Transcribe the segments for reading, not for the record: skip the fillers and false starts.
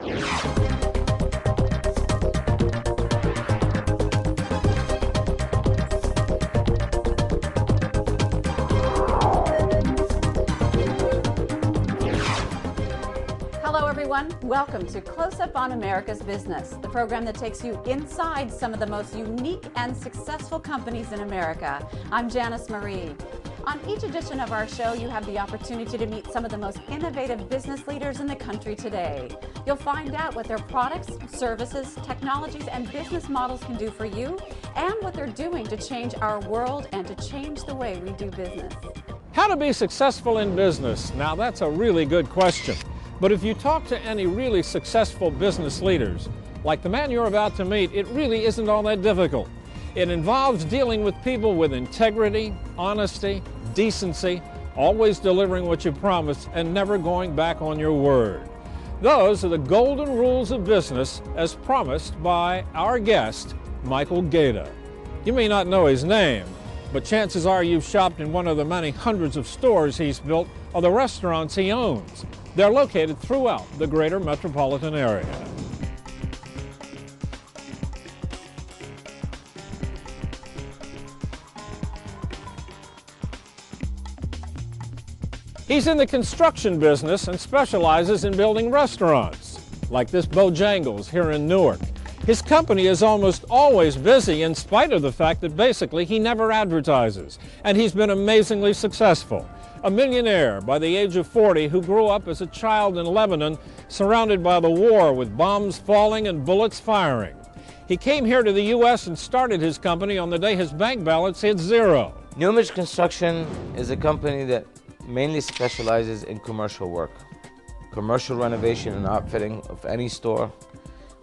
Hello everyone, welcome to Close Up on America's Business, the program that takes you inside some of the most unique and successful companies in America. I'm Janice Marie. On each edition of our show, you have the opportunity to meet some of the most innovative business leaders in the country today. You'll find out what their products, services, technologies, and business models can do for you, and what they're doing to change our world and to change the way we do business. How to be successful in business? Now that's a really good question. But if you talk to any really successful business leaders, like the man you're about to meet, it really isn't all that difficult. It involves dealing with people with integrity, honesty, decency, always delivering what you promised and never going back on your word. Those are the golden rules of business as promised by our guest, Michael Gaeta. You may not know his name, but chances are you've shopped in one of the many hundreds of stores he's built or the restaurants he owns. They're located throughout the greater metropolitan area. He's in the construction business and specializes in building restaurants, like this Bojangles here in Newark. His company is almost always busy in spite of the fact that basically he never advertises, and he's been amazingly successful. A millionaire by the age of 40 who grew up as a child in Lebanon, surrounded by the war with bombs falling and bullets firing. He came here to the U.S. and started his company on the day his bank balance hit zero. New Image Construction is a company that mainly specializes in commercial work, commercial renovation and outfitting of any store.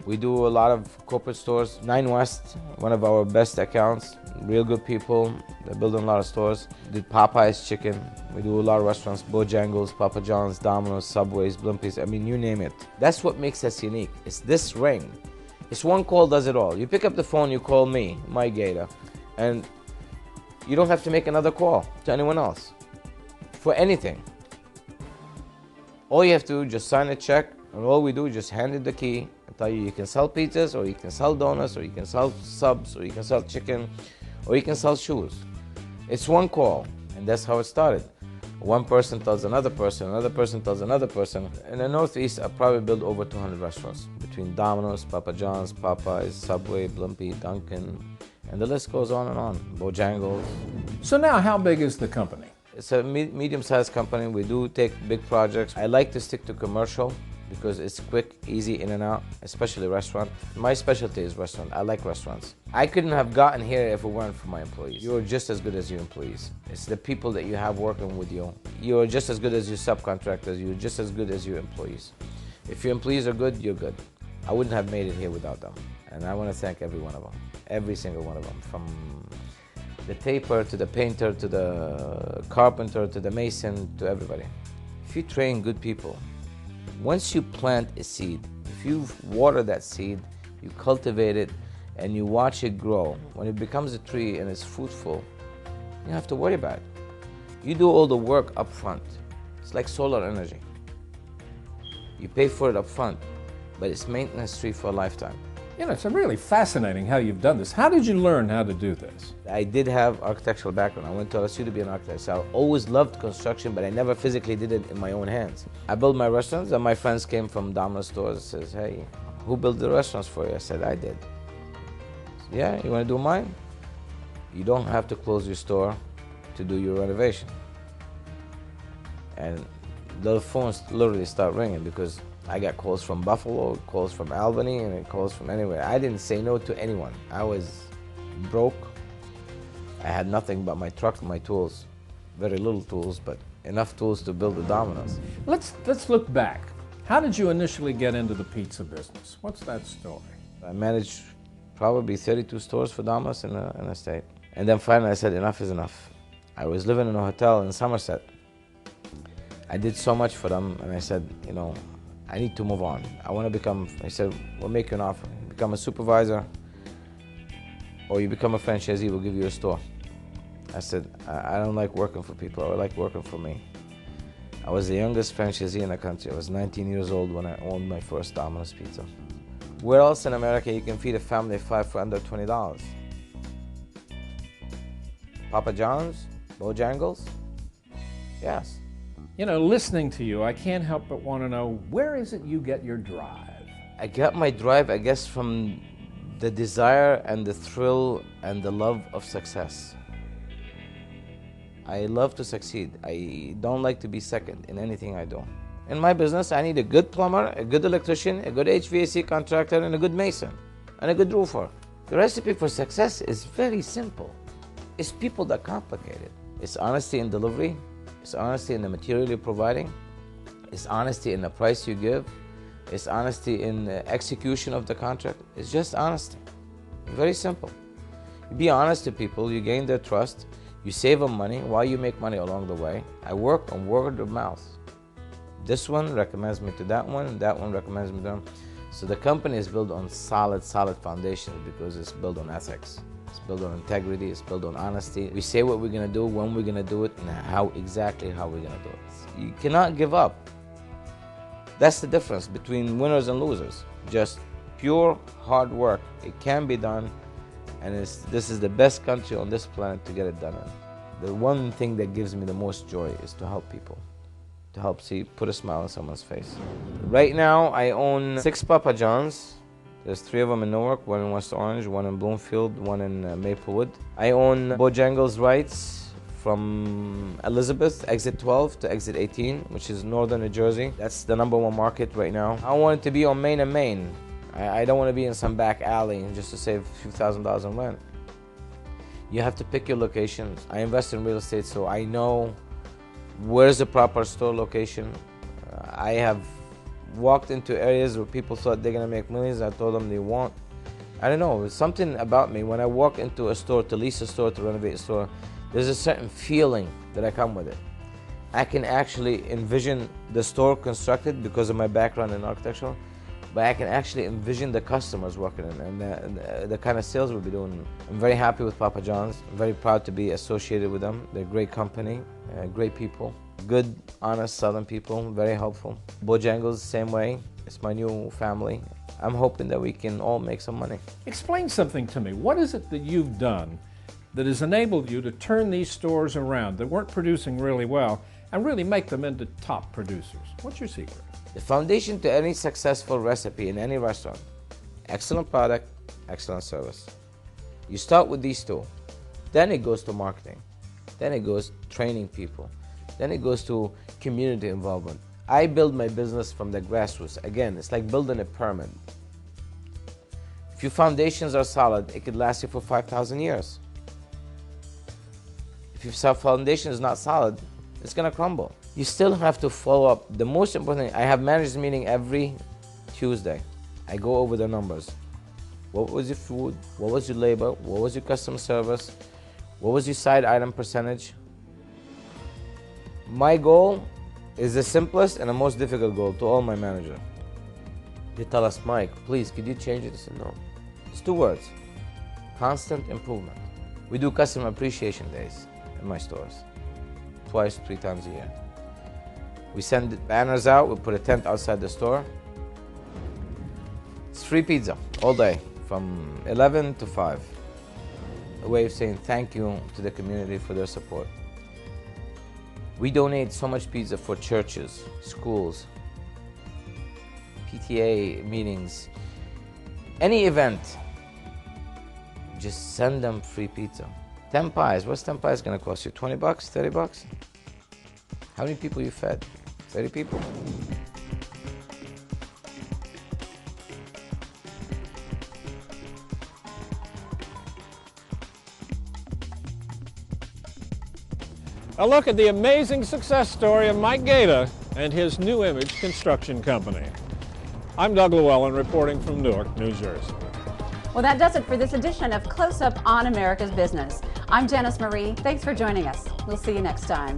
We do a lot of corporate stores. 9 West, one of our best accounts, real good people. They're building a lot of stores. Did Popeye's Chicken. We do a lot of restaurants, Bojangles, Papa John's, Domino's, Subways, Blimpies, I mean, you name it. That's what makes us unique. It's this ring. It's one call does it all. You pick up the phone, you call me, Mike Gaeta, and you don't have to make another call to anyone else for anything. All you have to do, just sign a check, and all we do is just hand it the key and tell you can sell pizzas, or you can sell donuts, or you can sell subs, or you can sell chicken, or you can sell shoes. It's one call, and that's how it started. One person tells another person tells another person. In the Northeast, I probably built over 200 restaurants between Domino's, Papa John's, Popeyes, Subway, Blimpie, Dunkin', and the list goes on and on. Bojangles. So now how big is the company? It's a medium-sized company. We do take big projects. I like to stick to commercial because it's quick, easy in and out, especially restaurant. My specialty is restaurant. I like restaurants. I couldn't have gotten here if it weren't for my employees. You're just as good as your employees. It's the people that you have working with you. You're just as good as your subcontractors. You're just as good as your employees. If your employees are good, you're good. I wouldn't have made it here without them. And I want to thank every one of them, every single one of them, from the taper to the painter to the carpenter to the mason to everybody. If you train good people, once you plant a seed, if you water that seed, you cultivate it, and you watch it grow, when it becomes a tree and it's fruitful, you don't have to worry about it. You do all the work up front. It's like solar energy. You pay for it up front, but it's maintenance free for a lifetime. You know, it's really fascinating how you've done this. How did you learn how to do this? I did have architectural background. I went to LSU to be an architect. So I always loved construction, but I never physically did it in my own hands. I built my restaurants, and my friends came from Domino's stores and says, "Hey, who built the restaurants for you?" I said, "I did." Said, "Yeah, you want to do mine?" You don't have to close your store to do your renovation. And the phones literally start ringing because I got calls from Buffalo, calls from Albany, and calls from anywhere. I didn't say no to anyone. I was broke. I had nothing but my truck and my tools. Very little tools, but enough tools to build the Domino's. Let's look back. How did you initially get into the pizza business? What's that story? I managed probably 32 stores for Domino's in a state. And then finally I said, enough is enough. I was living in a hotel in Somerset. I did so much for them, and I said, you know, I need to move on. I want to become, I said, we'll make you an offer. Become a supervisor, or you become a franchisee, we'll give you a store. I said, I don't like working for people, I like working for me. I was the youngest franchisee in the country. I was 19 years old when I owned my first Domino's Pizza. Where else in America you can feed a family of 5 for under $20? Papa John's? Bojangles? Yes. You know, listening to you, I can't help but want to know, where is it you get your drive? I get my drive, I guess, from the desire and the thrill and the love of success. I love to succeed. I don't like to be second in anything I do. In my business, I need a good plumber, a good electrician, a good HVAC contractor, and a good mason, and a good roofer. The recipe for success is very simple. It's people that complicate it. It's honesty in delivery. It's honesty in the material you're providing. It's honesty in the price you give. It's honesty in the execution of the contract. It's just honesty. Very simple. You be honest to people, you gain their trust, you save them money while you make money along the way. I work on word of mouth. This one recommends me to that one recommends me to them. So the company is built on solid foundations because it's built on ethics. It's built on integrity, it's built on honesty. We say what we're gonna do, when we're gonna do it, and exactly how we're gonna do it. You cannot give up. That's the difference between winners and losers. Just pure hard work. It can be done, and this is the best country on this planet to get it done in. The one thing that gives me the most joy is to help people, to help put a smile on someone's face. Right now, I own 6 Papa John's. There's 3 of them in Newark, 1 in West Orange, 1 in Bloomfield, 1 in Maplewood. I own Bojangles rights from Elizabeth, exit 12 to exit 18, which is northern New Jersey. That's the #1 market right now. I want it to be on Main and Main. I don't want to be in some back alley just to save a few $1,000s in rent. You have to pick your locations. I invest in real estate, so I know where's the proper store location. I have walked into areas where people thought they're gonna make millions. I told them they won't. I don't know, it's something about me. When I walk into a store, to lease a store, to renovate a store, there's a certain feeling that I come with it. I can actually envision the store constructed because of my background in architecture, but I can actually envision the customers working in and the kind of sales we'll be doing. I'm very happy with Papa John's. I'm very proud to be associated with them. They're a great company, great people, good, honest Southern people, very helpful. Bojangles, same way. It's my new family. I'm hoping that we can all make some money. Explain something to me. What is it that you've done that has enabled you to turn these stores around that weren't producing really well and really make them into top producers? What's your secret? The foundation to any successful recipe in any restaurant: excellent product, excellent service. You start with these 2. Then it goes to marketing. Then it goes training people. Then it goes to community involvement. I build my business from the grassroots. Again, it's like building a pyramid. If your foundations are solid, it could last you for 5,000 years. If your foundation is not solid, it's gonna crumble. You still have to follow up. The most important thing, I have managers meeting every Tuesday. I go over the numbers. What was your food? What was your labor? What was your customer service? What was your side item percentage? My goal is the simplest and the most difficult goal to all my managers. They tell us, Mike, please, could you change it? I said, no. It's 2 words: constant improvement. We do customer appreciation days in my stores, 2 to 3 times a year. We send banners out, we put a tent outside the store. It's free pizza all day from 11 to 5. A way of saying thank you to the community for their support. We donate so much pizza for churches, schools, PTA meetings, any event. Just send them free pizza. 10 pies, what's 10 pies gonna cost you? 20 bucks, 30 bucks? How many people you fed? 30 people? A look at the amazing success story of Mike Gaeta and his New Image Construction Company. I'm Doug Llewellyn reporting from Newark, New Jersey. Well, that does it for this edition of Close Up on America's Business. I'm Janice Marie. Thanks for joining us. We'll see you next time.